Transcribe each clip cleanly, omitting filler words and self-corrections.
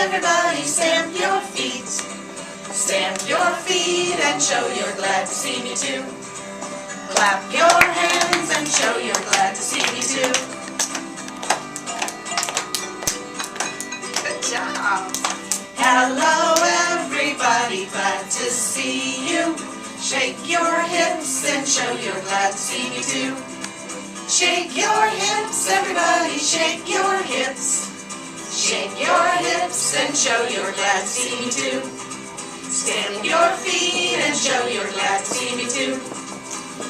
everybody stamp your feet. Stamp your feet and show you're glad to see me too. Clap your hands and show you're glad to see me too. Good job. Hello everybody, glad to see you. Shake your hips and show you're glad to see me too. Shake your hips, everybody, shake your hips. Shake your hips and show you're glad to see me too. Stamp your feet and show you're glad to see me too.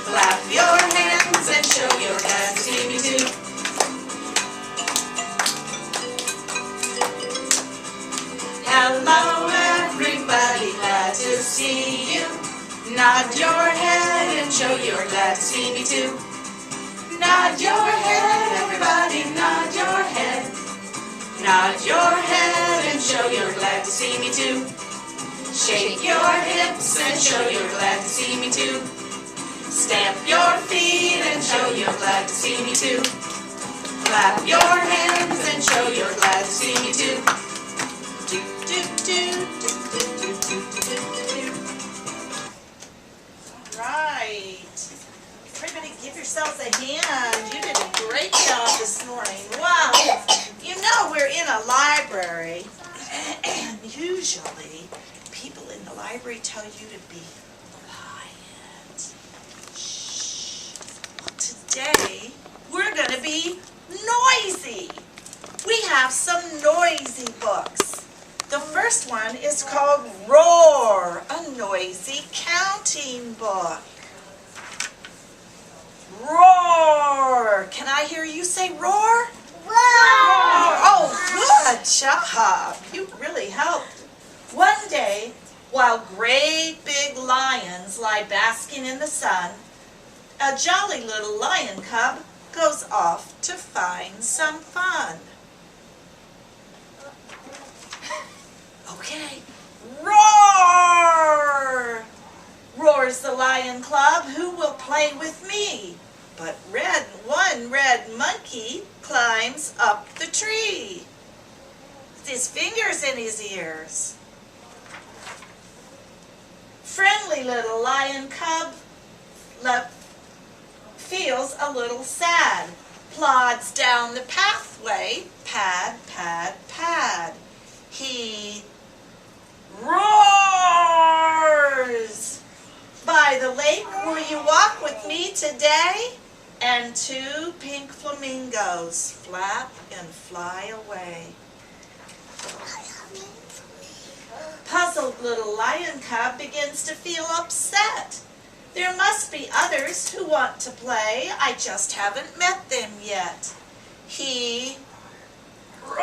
Clap your hands and show you're glad to see me too. Hello everybody, glad to see you. Nod your head and show you're glad to see me too. Nod your head, everybody, nod your head. Nod your head and show you're glad to see me too. Shake your hips and show you're glad to see me too. Stamp your feet and show you're glad to see me too. Clap your hands and show you're glad to see me too. Do, do, do, do, do, do, do, do. All right. Everybody give yourselves a hand. You did a great job this morning. Wow. You know we're in a library, and usually people in the library tell you to be quiet. Shh. Well, today we're going to be noisy. We have some noisy books. The first one is called Roar, a noisy counting book. Roar! Can I hear you say roar? Roar! Oh, good job. You really helped. One day, while great big lions lie basking in the sun, a jolly little lion cub goes off to find some fun. Okay. Roar! Roars the lion club, who will play with me? But one red monkey climbs up the tree with his fingers in his ears. Friendly little lion cub feels a little sad, plods down the pathway, pad, pad, pad. He roars! By the lake, will you walk with me today? And two pink flamingos flap and fly away. Puzzled little lion cub begins to feel upset. There must be others who want to play. I just haven't met them yet. He roars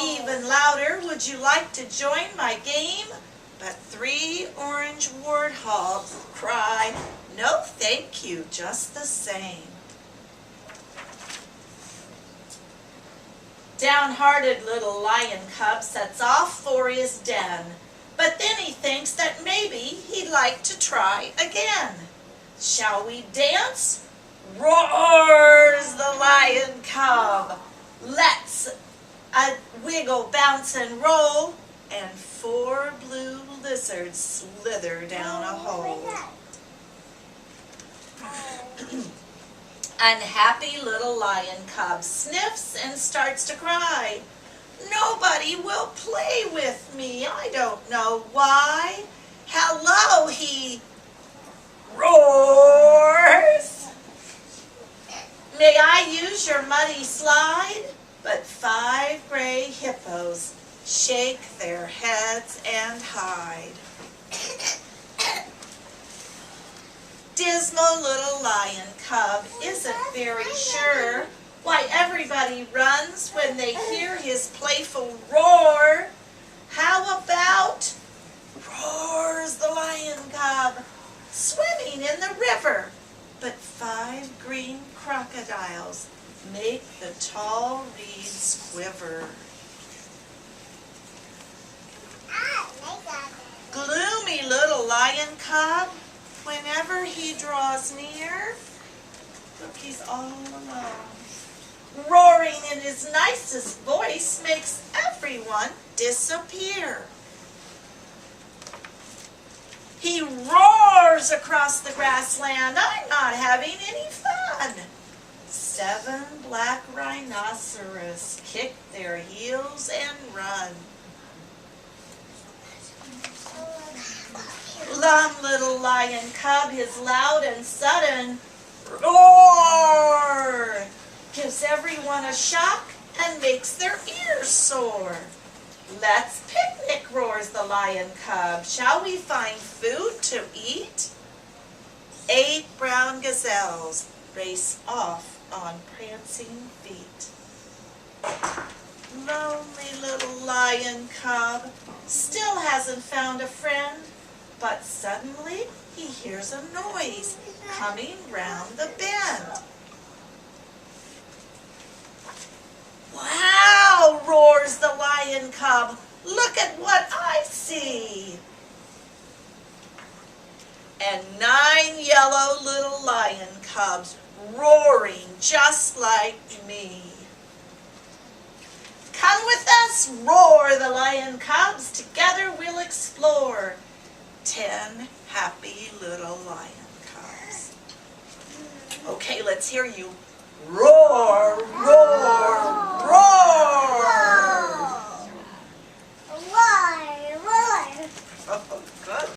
even louder. Would you like to join my game? But three orange warthogs cry, no thank you, just the same. Downhearted little lion cub sets off for his den, but then he thinks that maybe he'd like to try again. Shall we dance? Roars the lion cub. Let's wiggle, bounce, and roll, and four blue lizards slither down a hole. Unhappy little lion cub sniffs and starts to cry. Nobody will play with me. I don't know why. Hello, he roars. May I use your muddy slide? But five gray hippos shake their heads and hide. Dismal little lion cub isn't very sure why everybody runs when they hear his playful roar. How about, roars the lion cub, swimming in the river, but five green crocodiles make the tall reeds quiver. Gloomy little lion cub, whenever he draws near, look, he's all alone. Roaring in his nicest voice makes across the grassland, I'm not having any fun. 7 black rhinoceros kick their heels and run. Lum little lion cub, his loud and sudden roar gives everyone a shock and makes their ears sore. Let's picnic, roars the lion cub. Shall we find food to eat? 8 brown gazelles race off on prancing feet. Lonely little lion cub still hasn't found a friend, but suddenly he hears a noise coming round the bend. Wow, roars the lion cub, look at what I see. And 9 yellow little lion cubs roaring just like me. Come with us, roar the lion cubs, together we'll explore 10 happy little lion cubs. Okay, let's hear you roar, roar.